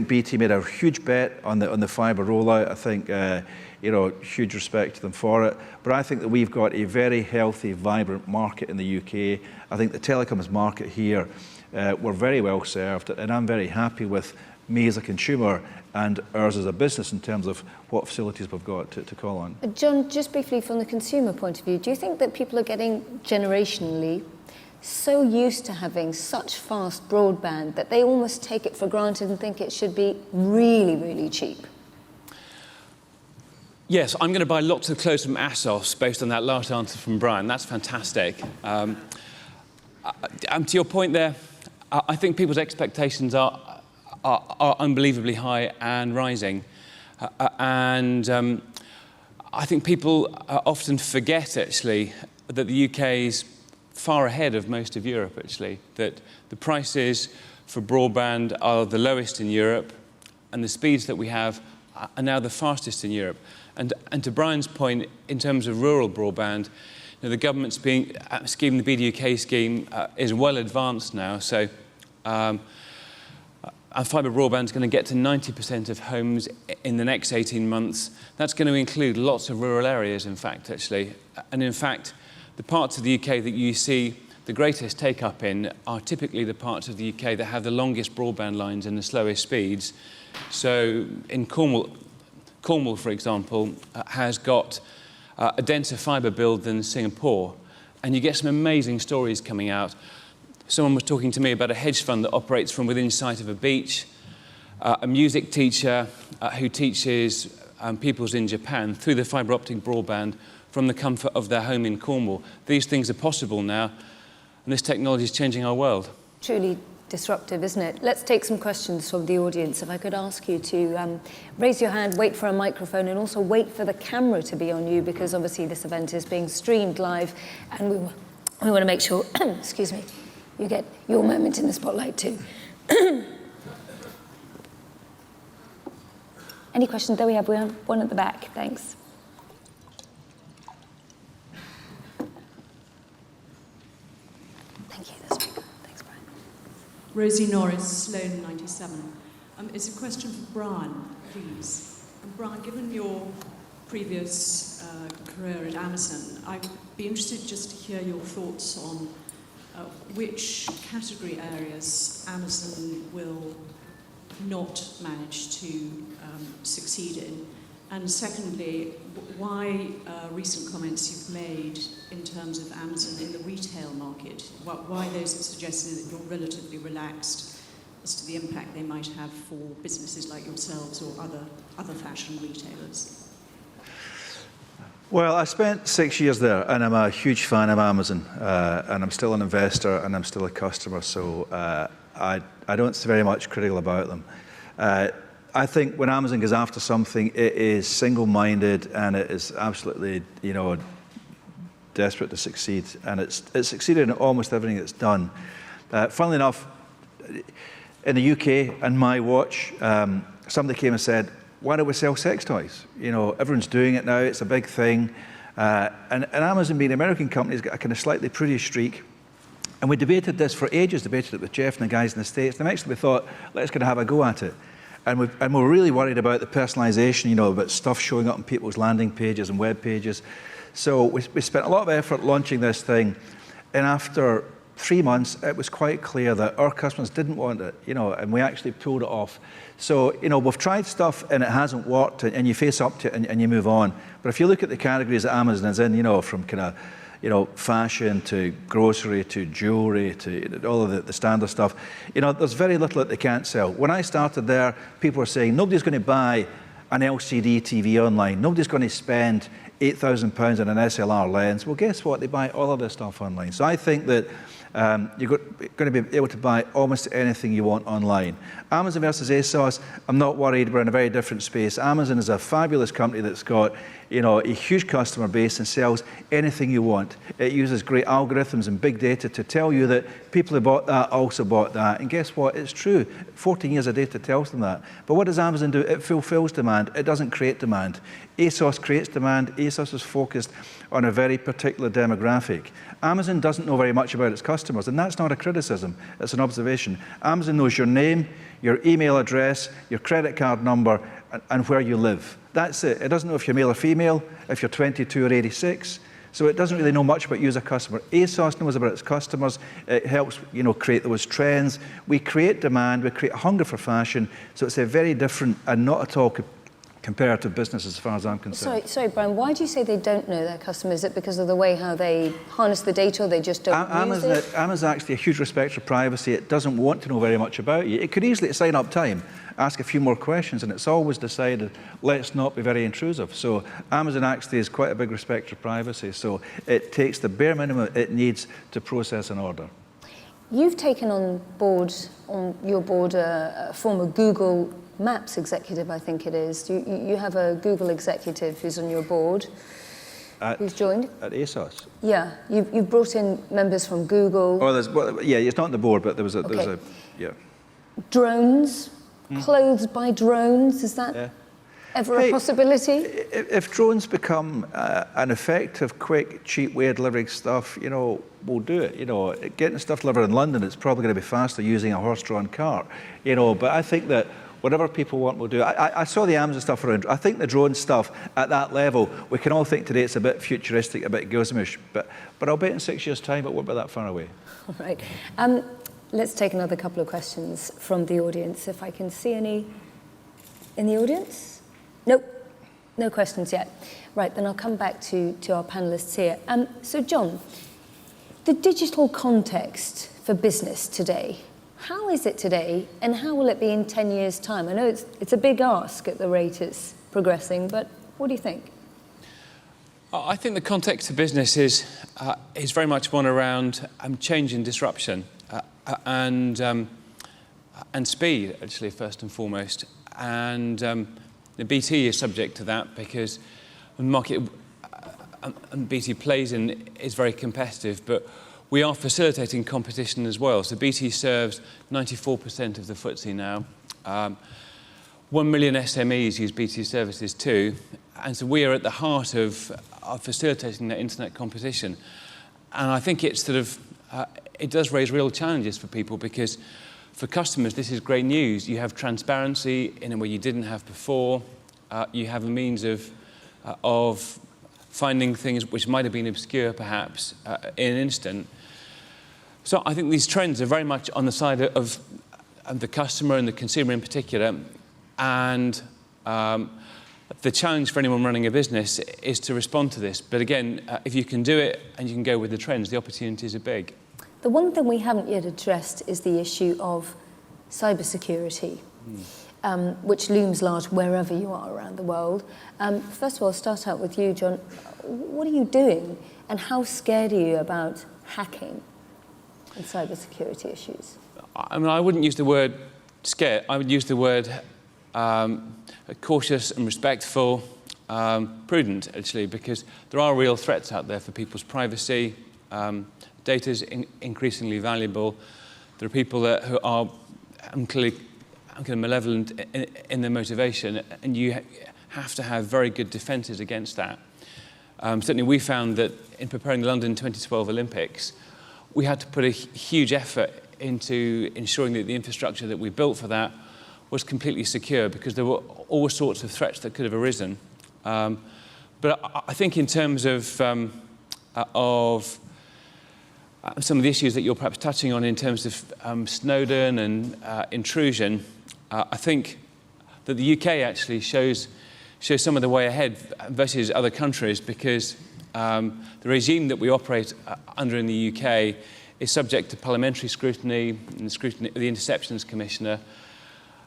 BT made a huge bet on the fibre rollout. I think, huge respect to them for it. But I think that we've got a very healthy, vibrant market in the UK. I think the telecoms market here, we're very well served, and I'm very happy with me as a consumer and ours as a business in terms of what facilities we've got to call on. John, just briefly from the consumer point of view, do you think that people are getting generationally so used to having such fast broadband that they almost take it for granted and think it should be really, really cheap? Yes, I'm going to buy lots of clothes from ASOS based on that last answer from Brian. That's fantastic. To your point there, I think people's expectations are unbelievably high and rising. I think people often forget, actually, that the UK is far ahead of most of Europe, actually, that the prices for broadband are the lowest in Europe, and the speeds that we have are now the fastest in Europe. And to Brian's point, in terms of rural broadband, the government's scheme, the BDUK scheme, is well advanced now. So our fibre broadband is going to get to 90% of homes in the next 18 months. That's going to include lots of rural areas, in fact, actually. And in fact, the parts of the UK that you see the greatest take-up in are typically the parts of the UK that have the longest broadband lines and the slowest speeds. So in Cornwall, for example, has got a denser fibre build than Singapore. And you get some amazing stories coming out. Someone was talking to me about a hedge fund that operates from within sight of a beach, a music teacher who teaches pupils in Japan through the fibre optic broadband from the comfort of their home in Cornwall. These things are possible now, and this technology is changing our world. Truly disruptive, isn't it? Let's take some questions from the audience. If I could ask you to raise your hand, wait for a microphone, and also wait for the camera to be on you, because obviously this event is being streamed live, and we want to make sure, excuse me, you get your moment in the spotlight too. Any questions? There we have one at the back. Thanks. Thank you. That's very good. Thanks, Brian. Rosie Norris, Sloan 97. It's a question for Brian, please. And Brian, given your previous career at Amazon, I'd be interested just to hear your thoughts on which category areas Amazon will not manage to succeed in. And secondly, why recent comments you've made in terms of Amazon in the retail market, why those suggesting that you're relatively relaxed as to the impact they might have for businesses like yourselves or other fashion retailers? Well, I spent 6 years there, and I'm a huge fan of Amazon, and I'm still an investor, and I'm still a customer, so I don't see very much critical about them. I think when Amazon goes after something, it is single-minded, and it is absolutely, desperate to succeed, and it's succeeded in almost everything it's done. Funnily enough, in the UK, on my watch, somebody came and said, why don't we sell sex toys? Everyone's doing it now, it's a big thing. And Amazon, being an American company, has got a kind of slightly prudish streak. And we debated this for ages, debated it with Jeff and the guys in the States. And eventually we thought, let's kind of have a go at it. And we're really worried about the personalization, about stuff showing up on people's landing pages and web pages. So we spent a lot of effort launching this thing. And after 3 months, it was quite clear that our customers didn't want it, and we actually pulled it off. So, we've tried stuff and it hasn't worked, and you face up to it and you move on. But if you look at the categories that Amazon is in, from kind of, fashion to grocery to jewelry to all of the standard stuff, there's very little that they can't sell. When I started there, people were saying, nobody's going to buy an LCD TV online. Nobody's going to spend £8,000 on an SLR lens. Well, guess what? They buy all of this stuff online. So I think that you're going to be able to buy almost anything you want online. Amazon versus ASOS, I'm not worried. We're in a very different space. Amazon is a fabulous company that's got a huge customer base and sells anything you want. It uses great algorithms and big data to tell you that people who bought that also bought that. And guess what? It's true. 14 years of data tells them that. But what does Amazon do? It fulfills demand. It doesn't create demand. ASOS creates demand. ASOS is focused on a very particular demographic. Amazon doesn't know very much about its customers, and that's not a criticism, it's an observation. Amazon knows your name, your email address, your credit card number, and where you live. That's it. It doesn't know if you're male or female, if you're 22 or 86. So it doesn't really know much about you as a customer. ASOS knows about its customers. It helps, create those trends. We create demand. We create hunger for fashion. So it's a very different and not at all comparative business as far as I'm concerned. Sorry, Brian, why do you say they don't know their customers? Is it because of the way how they harness the data, or they just don't use it? Amazon actually a huge respect for privacy. It doesn't want to know very much about you. It could easily, at sign-up time, ask a few more questions, and it's always decided, let's not be very intrusive. So Amazon actually has quite a big respect for privacy, so it takes the bare minimum it needs to process an order. You've taken on your board a former Google Maps executive, I think it is. You have a Google executive who's on your board, who's joined? At ASOS? Yeah, you've brought in members from Google. It's not on the board, but there was a Drones, clothes by drones, is that ever a possibility? If drones become an effective, quick, cheap way of delivering stuff, we'll do it. Getting stuff delivered in London, it's probably going to be faster using a horse-drawn cart, but I think that whatever people want, we'll do. I saw the Amazon stuff around. I think the drone stuff at that level, we can all think today it's a bit futuristic, a bit gizmish, but I'll bet in 6 years' time it won't be that far away. All right. Let's take another couple of questions from the audience. If I can see any in the audience? Nope, no questions yet. Right, then I'll come back to our panelists here. So John, the digital context for business today, how is it today, and how will it be in 10 years' time? I know it's a big ask at the rate it's progressing, but what do you think? I think the context of business is very much one around change and disruption and speed, actually, first and foremost. And the BT is subject to that because the market and BT plays in is very competitive, but we are facilitating competition as well. So BT serves 94% of the FTSE now. 1 million SMEs use BT services too. And so we are at the heart of facilitating that internet competition. And I think it's it does raise real challenges for people because for customers, this is great news. You have transparency in a way you didn't have before. You have a means of of finding things which might have been obscure perhaps in an instant. So I think these trends are very much on the side of the customer and the consumer in particular, and the challenge for anyone running a business is to respond to this. But again, if you can do it and you can go with the trends, the opportunities are big. The one thing we haven't yet addressed is the issue of cybersecurity, which looms large wherever you are around the world. First of all, I'll start out with you, John. What are you doing, and how scared are you about hacking and cybersecurity issues? I mean, I wouldn't use the word scared. I would use the word cautious and respectful, prudent, actually, because there are real threats out there for people's privacy. Data is increasingly valuable. There are people who are clearly kind of malevolent in their motivation, and you have to have very good defences against that. Certainly we found that in preparing the London 2012 Olympics, we had to put a huge effort into ensuring that the infrastructure that we built for that was completely secure, because there were all sorts of threats that could have arisen. But I think in terms of some of the issues that you're perhaps touching on in terms of Snowden and intrusion, I think that the UK actually shows some of the way ahead versus other countries, because the regime that we operate under in the UK is subject to parliamentary scrutiny and the scrutiny of the Interceptions Commissioner.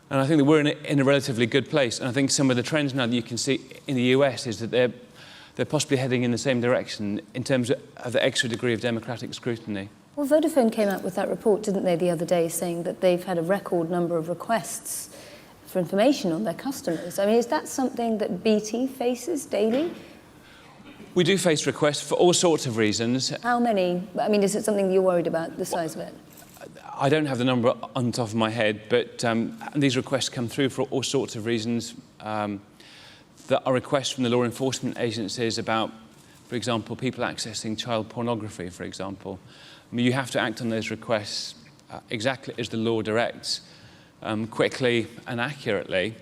And I think that we're in a relatively good place. And I think some of the trends now that you can see in the US is that they're possibly heading in the same direction in terms of the extra degree of democratic scrutiny. Well, Vodafone came out with that report, didn't they, the other day, saying that they've had a record number of requests for information on their customers. I mean, is that something that BT faces daily? We do face requests for all sorts of reasons. How many? I mean, is it something you're worried about, the size of it? I don't have the number on the top of my head, but these requests come through for all sorts of reasons. There are requests from the law enforcement agencies about, for example, people accessing child pornography, for example. I mean, you have to act on those requests exactly as the law directs, quickly and accurately.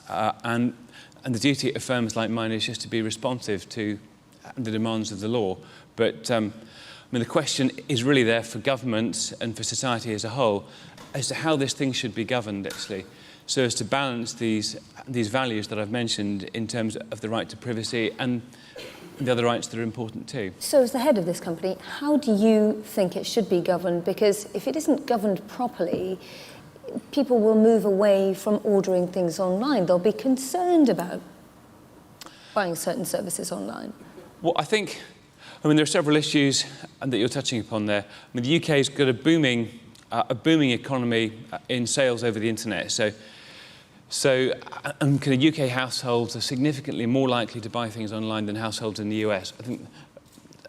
And the duty of firms like mine is just to be responsive to the demands of the law. But I mean, the question is really there for governments and for society as a whole as to how this thing should be governed, actually, so as to balance these values that I've mentioned in terms of the right to privacy and the other rights that are important too. So as the head of this company, how do you think it should be governed? Because if it isn't governed properly, people will move away from ordering things online. They'll be concerned about buying certain services online. Well, I mean, there are several issues that you're touching upon there. I mean, the UK's got a booming economy in sales over the internet. So kind of UK households are significantly more likely to buy things online than households in the US.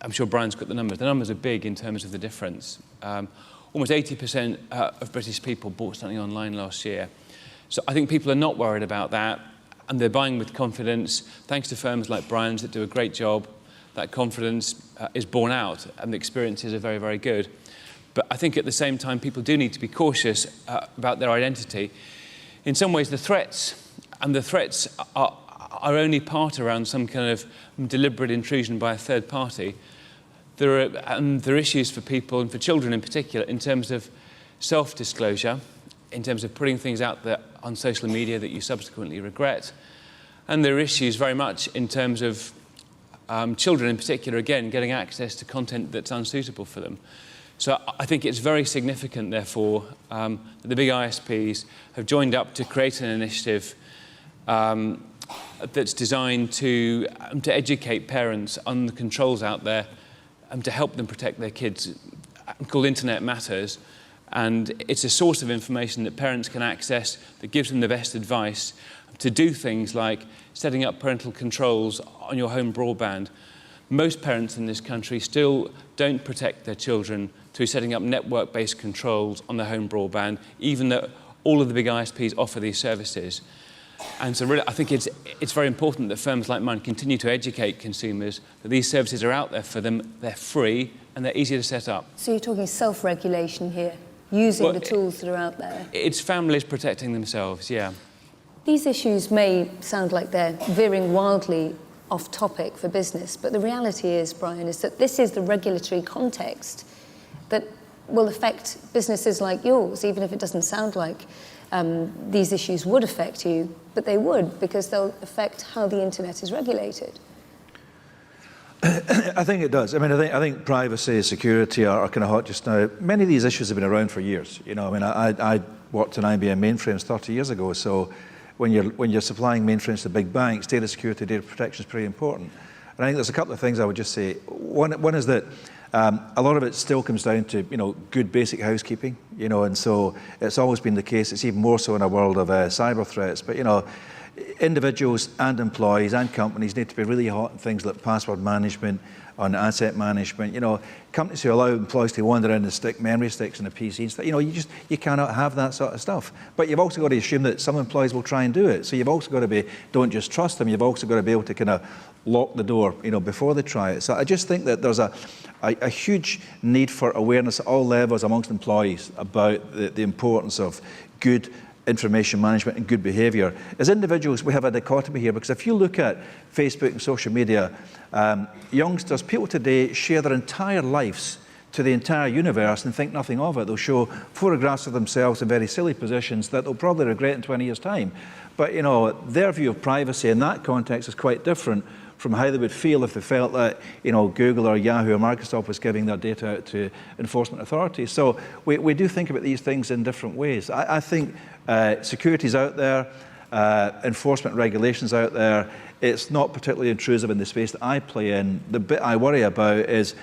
I'm sure Brian's got the numbers. The numbers are big in terms of the difference. Almost 80% of British people bought something online last year. So I think people are not worried about that, and they're buying with confidence, thanks to firms like Brian's that do a great job. That confidence is borne out, and the experiences are very, very good. But I think at the same time, people do need to be cautious about their identity. In some ways, the threats are only part around some kind of deliberate intrusion by a third party. There are issues for people, and for children in particular, in terms of self-disclosure, in terms of putting things out there on social media that you subsequently regret. And there are issues very much in terms of children in particular, again, getting access to content that's unsuitable for them. So I think it's very significant, therefore, that the big ISPs have joined up to create an initiative that's designed to educate parents on the controls out there and to help them protect their kids, called Internet Matters. And it's a source of information that parents can access that gives them the best advice to do things like setting up parental controls on your home broadband. Most parents in this country still don't protect their children through setting up network-based controls on their home broadband, even though all of the big ISPs offer these services. And so really, I think it's very important that firms like mine continue to educate consumers that these services are out there for them, they're free, and they're easy to set up. So you're talking self-regulation here, using the tools that are out there? It's families protecting themselves, yeah. These issues may sound like they're veering wildly off topic for business, but the reality is, Brian, is that this is the regulatory context that will affect businesses like yours, even if it doesn't sound like these issues would affect you, but they would, because they'll affect how the internet is regulated. I think it does. I mean, I think privacy, security are kind of hot just now. Many of these issues have been around for years. You know, I mean, I worked on IBM mainframes 30 years ago, so when you're supplying mainframes to big banks, data security, data protection is pretty important. And I think there's a couple of things I would just say. One is that a lot of it still comes down to, you know, good basic housekeeping, you know, and so it's always been the case. It's even more so in a world of cyber threats. But, you know, individuals and employees and companies need to be really hot on things like password management, on asset management. You know, companies who allow employees to wander around and stick memory sticks in a PC and stuff, you know, you cannot have that sort of stuff. But you've also got to assume that some employees will try and do it. So you've also got to be, don't just trust them, you've also got to be able to kind of lock the door, you know, before they try it. So I just think that there's a huge need for awareness at all levels amongst employees about the importance of good information management and good behaviour. As individuals, we have a dichotomy here, because if you look at Facebook and social media, youngsters, people today share their entire lives to the entire universe and think nothing of it. They'll show photographs of themselves in very silly positions that they'll probably regret in 20 years' time. But, you know, their view of privacy in that context is quite different from how they would feel if they felt that, you know, Google or Yahoo or Microsoft was giving their data out to enforcement authorities. So we do think about these things in different ways. I think security's out there, enforcement regulations out there. It's not particularly intrusive in the space that I play in. The bit I worry about is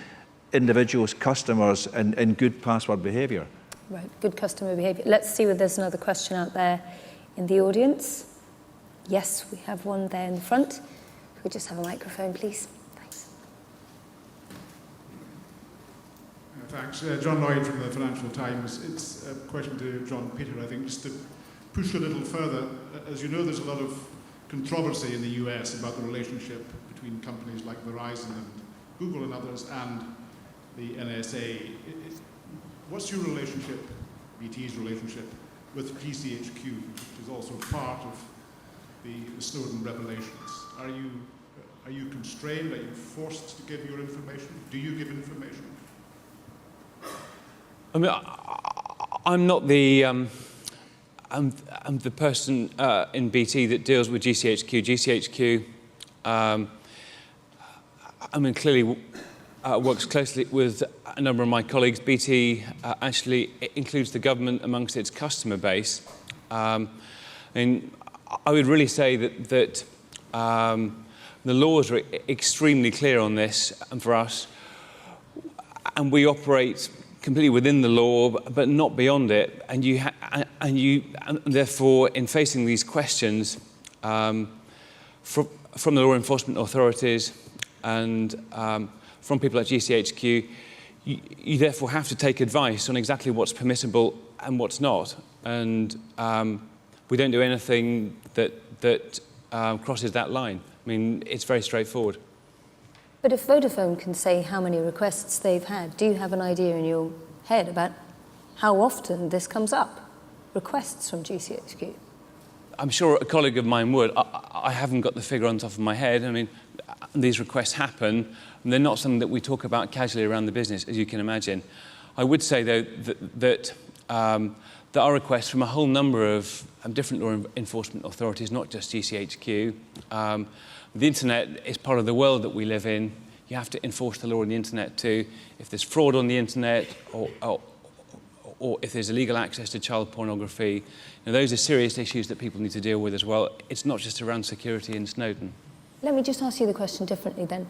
individuals, customers, and good password behaviour. Right, good customer behaviour. Let's see whether there's another question out there in the audience. Yes, we have one there in the front. Could we just have a microphone, please? Thanks. Thanks. John Lloyd from the Financial Times. It's a question to John Peter, I think, just to push a little further. As you know, there's a lot of controversy in the US about the relationship between companies like Verizon and Google and others and the NSA. What's your relationship, BT's relationship, with GCHQ, which is also part of the Snowden revelations? Are you constrained? Are you forced to give your information? Do you give information? I mean, I'm not the I'm the person in BT that deals with GCHQ. GCHQ, I mean, clearly works closely with a number of my colleagues. BT actually includes the government amongst its customer base. And I would really say that the laws are extremely clear on this, and for us, and we operate completely within the law, but not beyond it. And therefore, in facing these questions from the law enforcement authorities and from people at GCHQ, you therefore have to take advice on exactly what's permissible and what's not. And we don't do anything that crosses that line. I mean, it's very straightforward. But if Vodafone can say how many requests they've had, do you have an idea in your head about how often this comes up, requests from GCHQ? I'm sure a colleague of mine would. I haven't got the figure on top of my head. I mean, these requests happen, and they're not something that we talk about casually around the business, as you can imagine. I would say, though, that there are requests from a whole number of different law enforcement authorities, not just GCHQ. The internet is part of the world that we live in. You have to enforce the law on the internet too. If there's fraud on the internet, or if there's illegal access to child pornography, those are serious issues that people need to deal with as well. It's not just around security in Snowden. Let me just ask you the question differently then.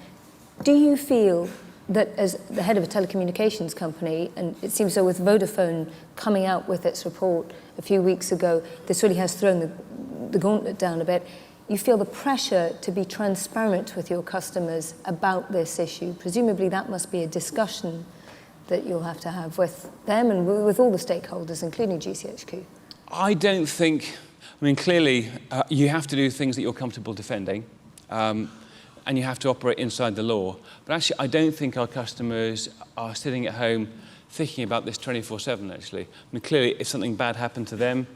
Do you feel that as the head of a telecommunications company, and it seems so with Vodafone coming out with its report a few weeks ago, this really has thrown the gauntlet down a bit, you feel the pressure to be transparent with your customers about this issue? Presumably that must be a discussion that you'll have to have with them and with all the stakeholders, including GCHQ. I don't think, I mean, clearly you have to do things that you're comfortable defending, and you have to operate inside the law. But actually, I don't think our customers are sitting at home thinking about this 24/7, actually. I mean, clearly, if something bad happened to them,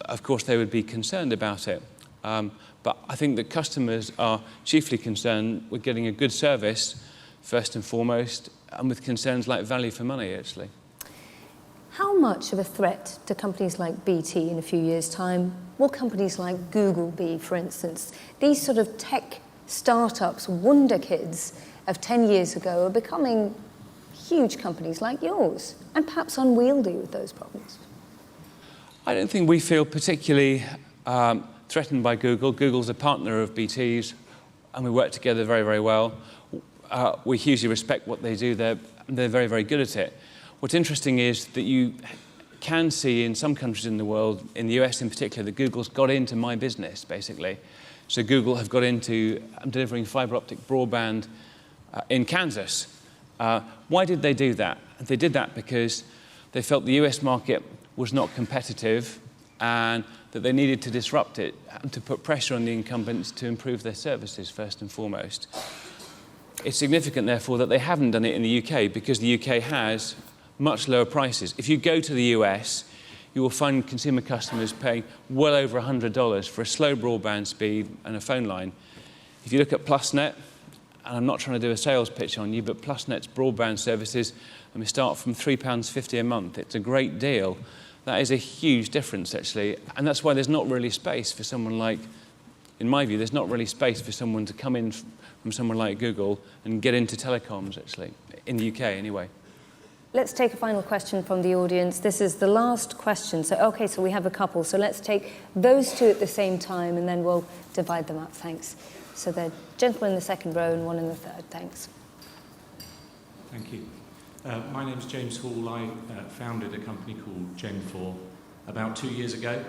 of course, they would be concerned about it. But I think that customers are chiefly concerned with getting a good service, first and foremost, and with concerns like value for money, actually. How much of a threat to companies like BT in a few years' time will companies like Google be, for instance? These sort of tech startups, wonder kids of 10 years ago, are becoming huge companies like yours, and perhaps unwieldy with those problems. I don't think we feel particularly threatened by Google. Google's a partner of BT's, and we work together very, very well. We hugely respect what they do. They're very, very good at it. What's interesting is that you can see in some countries in the world, in the US in particular, that Google's got into my business, basically. So Google have got into delivering fiber optic broadband in Kansas. Why did they do that? They did that because they felt the US market was not competitive and that they needed to disrupt it and to put pressure on the incumbents to improve their services first and foremost. It's significant, therefore, that they haven't done it in the UK because the UK has much lower prices. If you go to the US, you will find consumer customers paying well over $100 for a slow broadband speed and a phone line. If you look at PlusNet, and I'm not trying to do a sales pitch on you, but PlusNet's broadband services, and we start from £3.50 a month. It's a great deal. That is a huge difference, actually, and that's why there's not really space for someone like, in my view, there's not really space for someone to come in from someone like Google and get into telecoms, actually, in the UK anyway. Let's take a final question from the audience. This is the last question. So we have a couple. So let's take those two at the same time, and then we'll divide them up. Thanks. So the gentleman in the second row and one in the third. Thanks. Thank you. My name's James Hall. I founded a company called Gen4 about 2 years ago.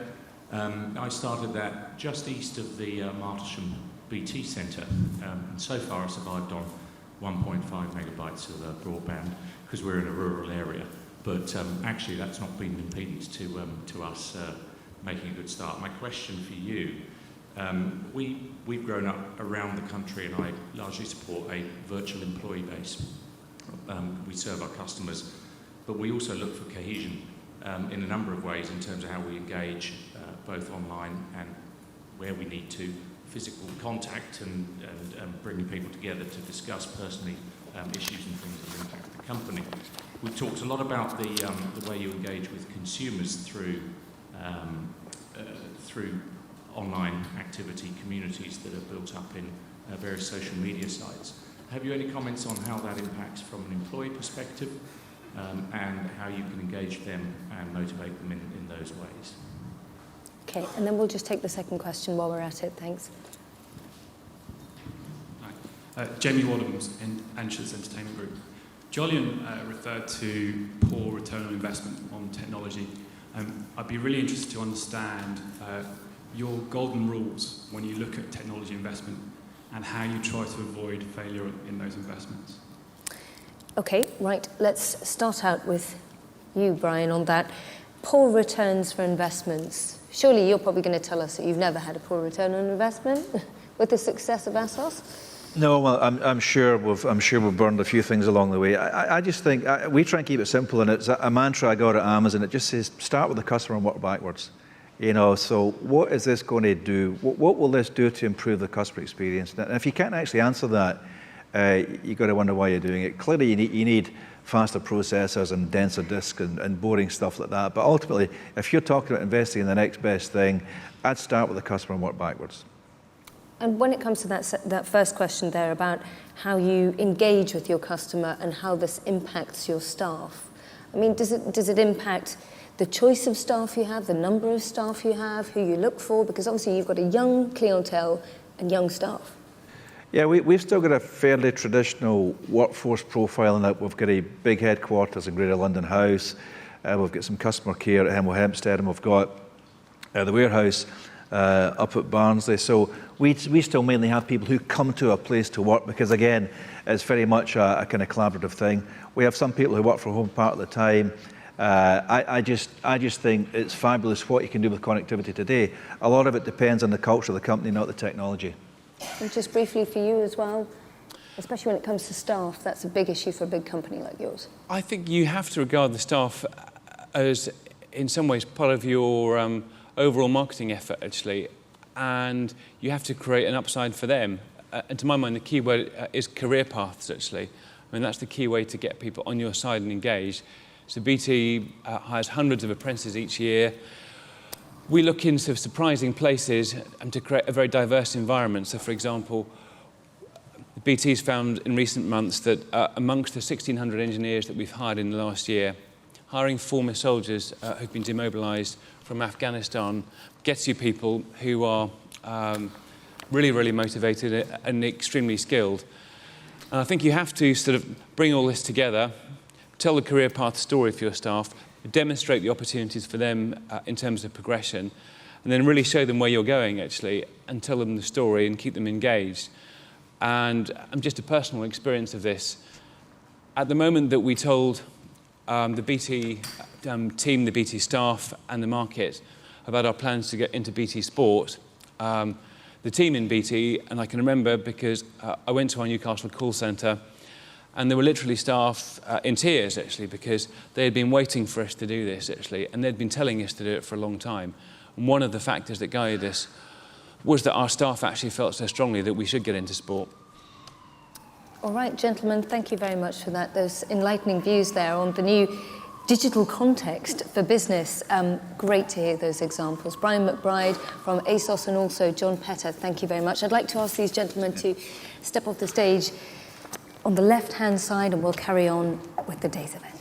I started that just east of the Martlesham BT Centre, and so far I survived on 1.5 megabytes of broadband because we're in a rural area. But actually, that's not been an impedance to us making a good start. My question for you: we've grown up around the country, and I largely support a virtual employee base. We serve our customers, but we also look for cohesion in a number of ways in terms of how we engage both online and where we need to, physical contact and bringing people together to discuss personally issues and things that impact the company. We've talked a lot about the way you engage with consumers through online activity communities that are built up in various social media sites. Have you any comments on how that impacts from an employee perspective and how you can engage them and motivate them in those ways? Okay, and then we'll just take the second question while we're at it. Thanks. Hi. Jamie Wadhams in Anxious Entertainment Group. Jolyon referred to poor return on investment on technology. I'd be really interested to understand your golden rules when you look at technology investment and how you try to avoid failure in those investments. Okay, right. Let's start out with you, Brian, on that. Poor returns for investments. Surely you're probably going to tell us that you've never had a poor return on investment with the success of ASOS? No, well, I'm sure we've burned a few things along the way. I just think we try and keep it simple, and it's a mantra I got at Amazon. It just says start with the customer and work backwards. So what is this going to do? What will this do to improve the customer experience? And if you can't actually answer that, you've got to wonder why you're doing it. Clearly, you need faster processors and denser disk and boring stuff like that. But ultimately, if you're talking about investing in the next best thing, I'd start with the customer and work backwards. And when it comes to that first question there about how you engage with your customer and how this impacts your staff, I mean, does it impact the choice of staff you have, the number of staff you have, who you look for? Because obviously you've got a young clientele and young staff. Yeah, we've still got a fairly traditional workforce profile in that we've got a big headquarters in Greater London House. We've got some customer care at Hemel Hempstead, and we've got the warehouse up at Barnsley. So we still mainly have people who come to a place to work because, again, it's very much a kind of collaborative thing. We have some people who work from home part of the time. I just think it's fabulous what you can do with connectivity today. A lot of it depends on the culture of the company, not the technology. And just briefly for you as well, especially when it comes to staff, that's a big issue for a big company like yours. I think you have to regard the staff as, in some ways, part of your overall marketing effort, actually. and you have to create an upside for them. And to my mind, the key word is career paths, actually. I mean, that's the key way to get people on your side and engaged. So BT hires hundreds of apprentices each year. We look into surprising places and to create a very diverse environment. So, for example, BT's found in recent months that amongst the 1,600 engineers that we've hired in the last year, hiring former soldiers who've been demobilised from Afghanistan gets you people who are really, really motivated and extremely skilled. And I think you have to sort of bring all this together, tell the career path story for your staff, demonstrate the opportunities for them in terms of progression, and then really show them where you're going, actually, and tell them the story and keep them engaged. And just a personal experience of this, at the moment that we told the BT team, the BT staff and the market about our plans to get into BT Sport, the team in BT, and I can remember because I went to our Newcastle call centre and there were literally staff in tears, actually, because they had been waiting for us to do this, actually, and they'd been telling us to do it for a long time. And one of the factors that guided us was that our staff actually felt so strongly that we should get into sport. All right, gentlemen, thank you very much for that. Those enlightening views there on the new digital context for business. Great to hear those examples. Brian McBride from ASOS and also John Petter, thank you very much. I'd like to ask these gentlemen to step off the stage on the left-hand side and we'll carry on with the day's event.